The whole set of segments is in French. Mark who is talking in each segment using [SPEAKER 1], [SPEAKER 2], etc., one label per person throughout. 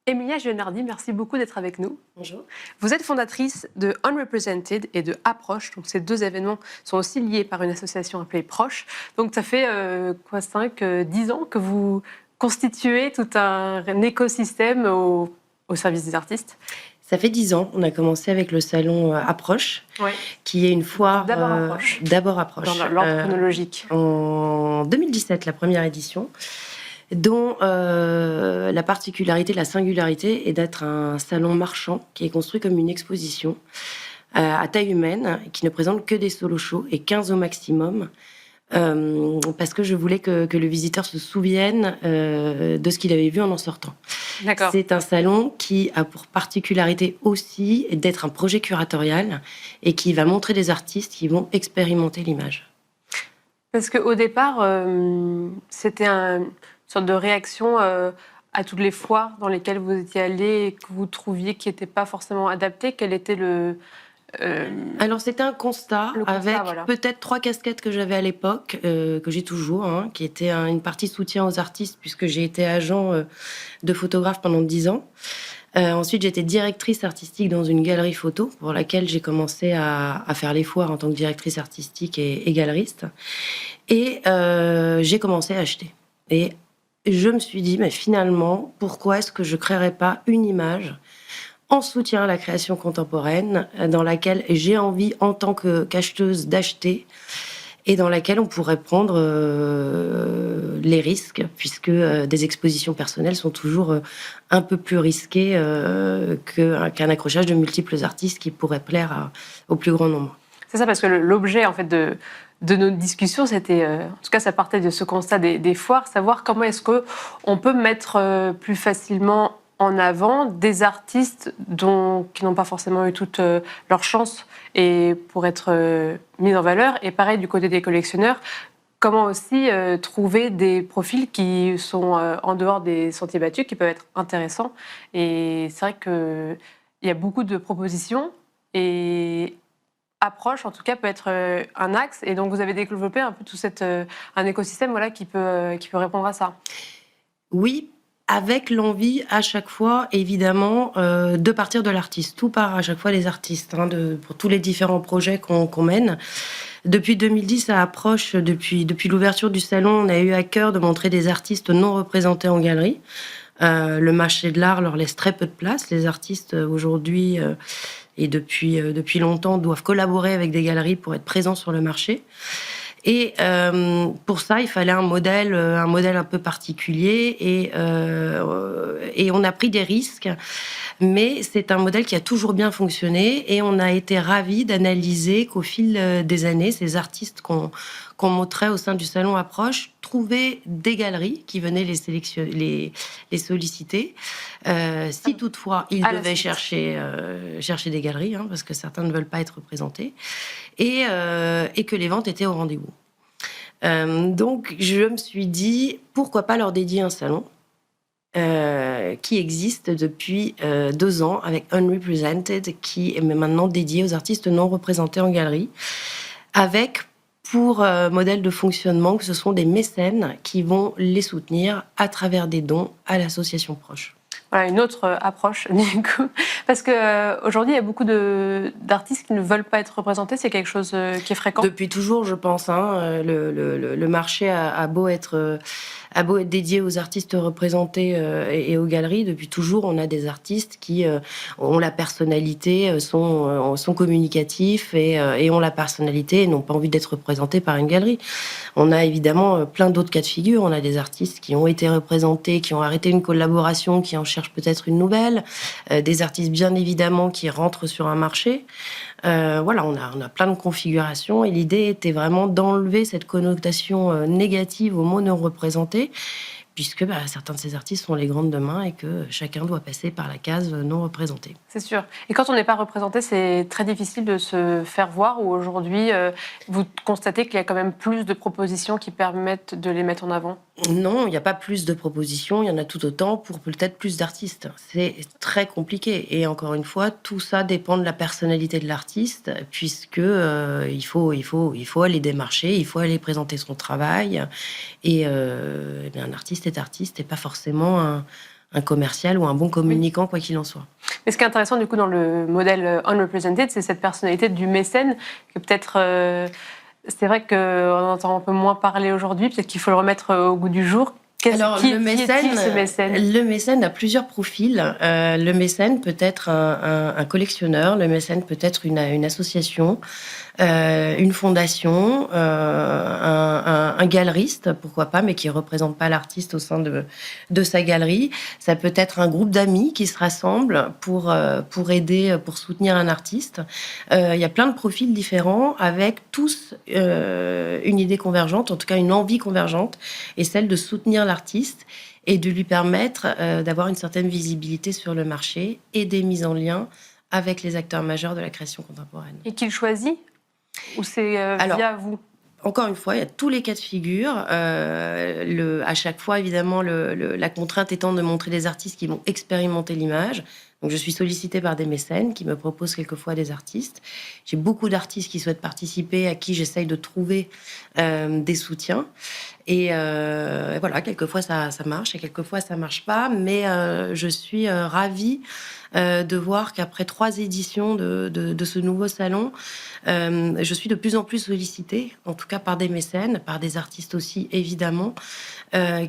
[SPEAKER 1] Emilia Gionardi, merci beaucoup d'être avec nous.
[SPEAKER 2] Bonjour.
[SPEAKER 1] Vous êtes fondatrice de Unrepresented et de Approche. Donc ces deux événements sont aussi liés par une association appelée Proche. Donc ça fait 10 ans que vous constituez tout un écosystème au service des artistes.
[SPEAKER 2] Ça fait 10 ans. On a commencé avec le salon Approche, qui est une foire...
[SPEAKER 1] D'abord Approche. Dans l'ordre chronologique.
[SPEAKER 2] En 2017, la première édition, dont la particularité, la singularité est d'être un salon marchand qui est construit comme une exposition à taille humaine, qui ne présente que des solo shows et 15 au maximum. Parce que je voulais que le visiteur se souvienne de ce qu'il avait vu en sortant.
[SPEAKER 1] D'accord.
[SPEAKER 2] C'est un salon qui a pour particularité aussi d'être un projet curatorial et qui va montrer des artistes qui vont expérimenter l'image.
[SPEAKER 1] Parce qu'au départ, c'était une sorte de réaction à toutes les foires dans lesquelles vous étiez allé et que vous trouviez qui n'étaient pas forcément adaptées. Quel était le...
[SPEAKER 2] Alors c'était un constat avec peut-être 3 casquettes que j'avais à l'époque, que j'ai toujours, qui était une partie soutien aux artistes puisque j'ai été agent de photographe pendant 10 ans. Ensuite j'étais directrice artistique dans une galerie photo pour laquelle j'ai commencé à faire les foires en tant que directrice artistique et galeriste. Et j'ai commencé à acheter. Et je me suis dit, mais finalement, pourquoi est-ce que je créerais pas une image en soutien à la création contemporaine, dans laquelle j'ai envie, en tant qu'acheteuse, d'acheter, et dans laquelle on pourrait prendre les risques, puisque des expositions personnelles sont toujours un peu plus risquées qu'un accrochage de multiples artistes qui pourraient plaire au plus grand nombre.
[SPEAKER 1] C'est ça, parce que l'objet en fait de nos discussions, c'était, en tout cas ça partait de ce constat des foires, savoir comment est-ce qu'on peut mettre plus facilement en avant des artistes qui n'ont pas forcément eu toute leur chance et pour être mis en valeur. Et pareil du côté des collectionneurs, comment aussi trouver des profils qui sont en dehors des sentiers battus, qui peuvent être intéressants. Et c'est vrai qu'il y a beaucoup de propositions et Approche, en tout cas, peut être un axe. Et donc vous avez développé un peu tout un écosystème qui peut répondre à ça.
[SPEAKER 2] Oui, avec l'envie à chaque fois, évidemment, de partir de l'artiste. Tout part à chaque fois des artistes, pour tous les différents projets qu'on mène. Depuis 2010, à Approche, depuis l'ouverture du salon, on a eu à cœur de montrer des artistes non représentés en galerie. Le marché de l'art leur laisse très peu de place. Les artistes, aujourd'hui, et depuis longtemps, doivent collaborer avec des galeries pour être présents sur le marché. Et pour ça, il fallait un modèle un peu particulier et on a pris des risques. Mais c'est un modèle qui a toujours bien fonctionné et on a été ravis d'analyser qu'au fil des années, ces artistes qu'on montrait au sein du salon Approche trouvaient des galeries qui venaient les solliciter. Si toutefois ils devaient chercher des galeries, parce que certains ne veulent pas être représentés, et que les ventes étaient au rendez-vous. Donc je me suis dit, pourquoi pas leur dédier un salon qui existe depuis 2 ans avec Unrepresented, qui est maintenant dédié aux artistes non représentés en galerie, avec pour modèle de fonctionnement que ce sont des mécènes qui vont les soutenir à travers des dons à l'association Proche.
[SPEAKER 1] Voilà, une autre approche, du coup. Parce qu'aujourd'hui, il y a beaucoup d'artistes qui ne veulent pas être représentés. C'est quelque chose qui est fréquent.
[SPEAKER 2] Depuis toujours, je pense. Le marché a beau être dédié aux artistes représentés et aux galeries. Depuis toujours, on a des artistes qui ont la personnalité, sont communicatifs et ont la personnalité et n'ont pas envie d'être représentés par une galerie. On a évidemment plein d'autres cas de figure. On a des artistes qui ont été représentés, qui ont arrêté une collaboration, qui en cherchent peut-être une nouvelle. Des artistes, bien évidemment, qui rentrent sur un marché. Voilà, on a plein de configurations et l'idée était vraiment d'enlever cette connotation négative au mot non représenté, puisque certains de ces artistes sont les grands de demain et que chacun doit passer par la case non représentée.
[SPEAKER 1] C'est sûr. Et quand on n'est pas représenté, c'est très difficile de se faire voir, ou aujourd'hui, vous constatez qu'il y a quand même plus de propositions qui permettent de les mettre en avant ?
[SPEAKER 2] Non, il n'y a pas plus de propositions, il y en a tout autant pour peut-être plus d'artistes. C'est très compliqué. Et encore une fois, tout ça dépend de la personnalité de l'artiste, puisque il faut aller démarcher, il faut aller présenter son travail. Et un artiste est artiste et pas forcément un commercial ou un bon communicant, quoi qu'il en soit.
[SPEAKER 1] Mais ce qui est intéressant du coup dans le modèle Unrepresented, c'est cette personnalité du mécène que peut-être c'est vrai qu'on entend un peu moins parler aujourd'hui, peut-être qu'il faut le remettre au goût du jour.
[SPEAKER 2] Alors,
[SPEAKER 1] Qui est-il, ce mécène ?
[SPEAKER 2] Le mécène a plusieurs profils. Le mécène peut être un collectionneur, le mécène peut être une association, une fondation, un galeriste, pourquoi pas, mais qui ne représente pas l'artiste au sein de sa galerie. Ça peut être un groupe d'amis qui se rassemblent pour aider, pour soutenir un artiste. Il y a plein de profils différents avec tous une idée convergente, en tout cas une envie convergente, et celle de soutenir l'artiste et de lui permettre d'avoir une certaine visibilité sur le marché et des mises en lien avec les acteurs majeurs de la création contemporaine.
[SPEAKER 1] Et qu'il choisit ? Ou c'est via vous ?
[SPEAKER 2] Encore une fois, il y a tous les cas de figure. À chaque fois, évidemment, la contrainte étant de montrer des artistes qui vont expérimenter l'image. Donc, je suis sollicitée par des mécènes qui me proposent quelquefois des artistes. J'ai beaucoup d'artistes qui souhaitent participer, à qui j'essaye de trouver des soutiens. Et voilà, quelquefois ça marche et quelquefois ça marche pas. Mais je suis ravie de voir qu'après 3 éditions de ce nouveau salon, je suis de plus en plus sollicitée, en tout cas par des mécènes, par des artistes aussi, évidemment,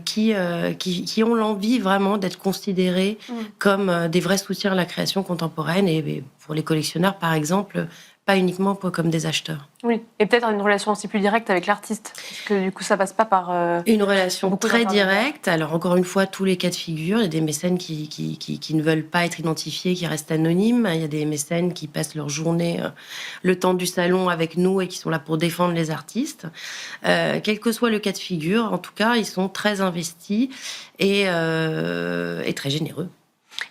[SPEAKER 2] qui ont l'envie vraiment d'être considérés comme des vrais soutiens à la création contemporaine. Et pour les collectionneurs, par exemple, pas uniquement comme des acheteurs.
[SPEAKER 1] Oui, et peut-être une relation aussi plus directe avec l'artiste, parce que du coup, ça passe pas par...
[SPEAKER 2] une relation très directe. Alors, encore une fois, tous les cas de figure. Il y a des mécènes qui ne veulent pas être identifiés, qui restent anonymes. Il y a des mécènes qui passent leur journée, le temps du salon avec nous et qui sont là pour défendre les artistes. Quel que soit le cas de figure, en tout cas, ils sont très investis et très généreux.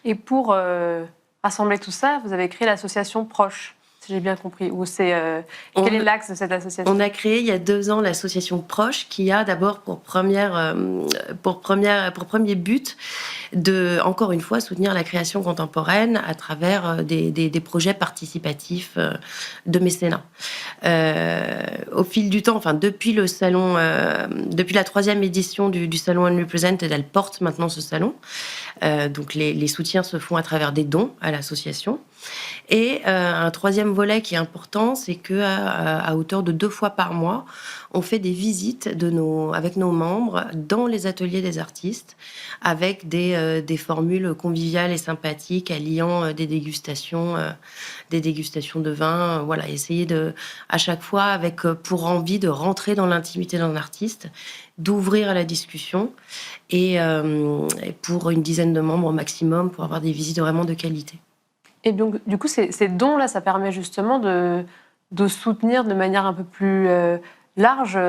[SPEAKER 1] Et pour rassembler tout ça, vous avez créé l'association Proche, si j'ai bien compris. Ou c'est quel est l'axe de cette association ?
[SPEAKER 2] On a créé il y a 2 ans l'association Proche, qui a d'abord pour premier but de, encore une fois, soutenir la création contemporaine à travers des projets participatifs de mécénat. Au fil du temps, enfin depuis le salon, depuis la 3e édition du salon Unrepresented, elle porte maintenant ce salon. Donc les soutiens se font à travers des dons à l'association. Et un 3e volet qui est important, c'est qu'à hauteur de 2 fois par mois, on fait des visites avec nos membres dans les ateliers des artistes, avec des formules conviviales et sympathiques, alliant des dégustations de vin. Voilà, essayer à chaque fois avec pour envie de rentrer dans l'intimité d'un artiste, d'ouvrir à la discussion et pour une dizaine de membres au maximum pour avoir des visites vraiment de qualité.
[SPEAKER 1] Et donc, du coup, ces dons-là, ça permet justement de soutenir de manière un peu plus large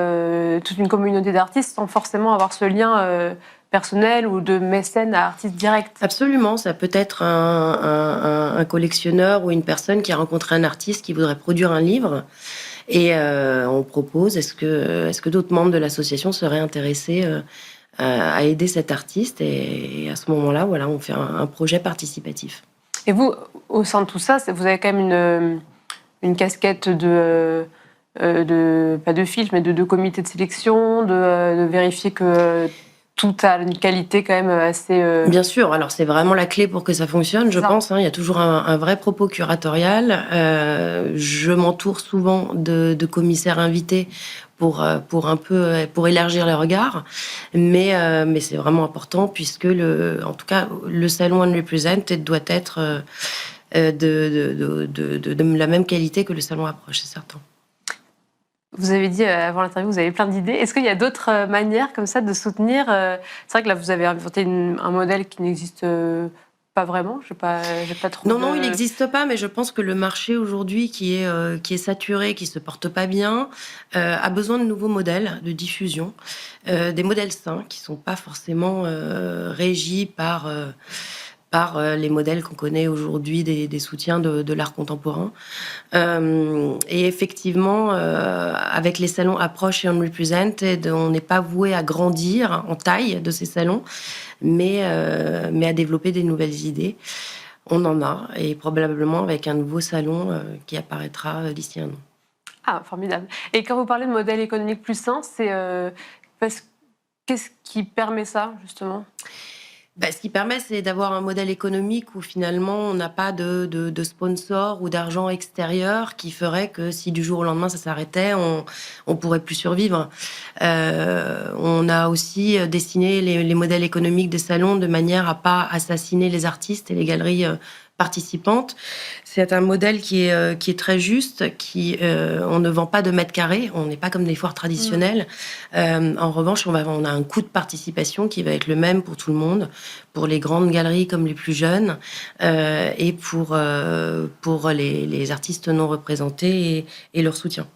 [SPEAKER 1] toute une communauté d'artistes sans forcément avoir ce lien personnel ou de mécène à artiste direct.
[SPEAKER 2] Absolument, ça peut être un collectionneur ou une personne qui a rencontré un artiste qui voudrait produire un livre. Et on propose, est-ce que d'autres membres de l'association seraient intéressés à aider cet artiste ? Et à ce moment-là, voilà, on fait un projet participatif.
[SPEAKER 1] Et vous, au sein de tout ça, vous avez quand même une casquette pas de filtre, mais de comité de sélection, de vérifier que tout a une qualité quand même assez...
[SPEAKER 2] Bien sûr, alors c'est vraiment la clé pour que ça fonctionne, je pense. Il y a toujours un vrai propos curatorial. Je m'entoure souvent de commissaires invités pour élargir les regards, mais c'est vraiment important puisque en tout cas le salon Unrepresented doit être de la même qualité que le salon Approche, c'est certain.
[SPEAKER 1] Vous avez dit avant l'interview, vous avez plein d'idées. Est-ce qu'il y a d'autres manières comme ça de soutenir C'est vrai que là, vous avez inventé un modèle qui n'existe pas vraiment. J'ai pas trop.
[SPEAKER 2] Non, il n'existe pas, mais je pense que le marché aujourd'hui, qui est saturé, qui se porte pas bien, a besoin de nouveaux modèles de diffusion, des modèles sains qui sont pas forcément régis par les modèles qu'on connaît aujourd'hui des soutiens de l'art contemporain. Et effectivement, avec les salons Approche et Unrepresented, on n'est pas voué à grandir en taille de ces salons, mais à développer des nouvelles idées. On en a, et probablement avec un nouveau salon qui apparaîtra d'ici un an.
[SPEAKER 1] Ah, formidable. Et quand vous parlez de modèle économique plus sain, c'est qu'est-ce qui permet ça, justement ?
[SPEAKER 2] Ce qui permet, c'est d'avoir un modèle économique où finalement on n'a pas de sponsor ou d'argent extérieur qui ferait que si du jour au lendemain ça s'arrêtait, on pourrait plus survivre. On a aussi dessiné les modèles économiques des salons de manière à pas assassiner les artistes et les galeries participantes. C'est un modèle qui est très juste, on ne vend pas de mètres carrés, on n'est pas comme des foires traditionnelles. En revanche, on a un coût de participation qui va être le même pour tout le monde, pour les grandes galeries comme les plus jeunes, et pour les artistes non représentés et leur soutien.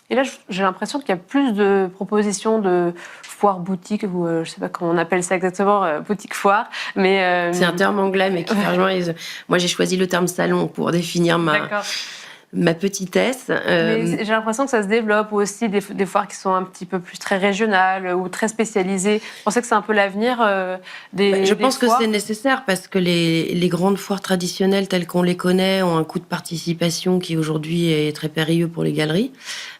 [SPEAKER 1] Et là, j'ai l'impression qu'il y a plus de propositions de foires boutiques, ou je ne sais pas comment on appelle ça exactement, boutique-foire. Mais
[SPEAKER 2] c'est un terme anglais, mais qui moi, j'ai choisi le terme salon pour définir ma petitesse.
[SPEAKER 1] Mais j'ai l'impression que ça se développe aussi, des foires qui sont un petit peu plus très régionales ou très spécialisées. Je pensais que c'est un peu l'avenir des
[SPEAKER 2] Je pense
[SPEAKER 1] foires.
[SPEAKER 2] que c'est nécessaire parce que les grandes foires traditionnelles telles qu'on les connaît ont un coût de participation qui aujourd'hui est très périlleux pour les galeries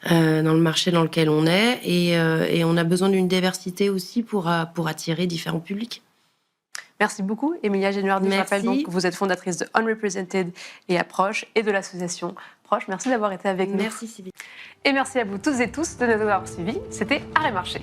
[SPEAKER 2] dans le marché dans lequel on est. Et on a besoin d'une diversité aussi pour attirer différents publics.
[SPEAKER 1] Merci beaucoup, Emilia Genuardi. Je rappelle donc que vous êtes fondatrice de Unrepresented et Approche et de l'association Proche. Merci d'avoir été avec nous.
[SPEAKER 2] Merci Sylvie.
[SPEAKER 1] Et merci à vous toutes et tous de nous avoir suivis. C'était Arrêt Marché.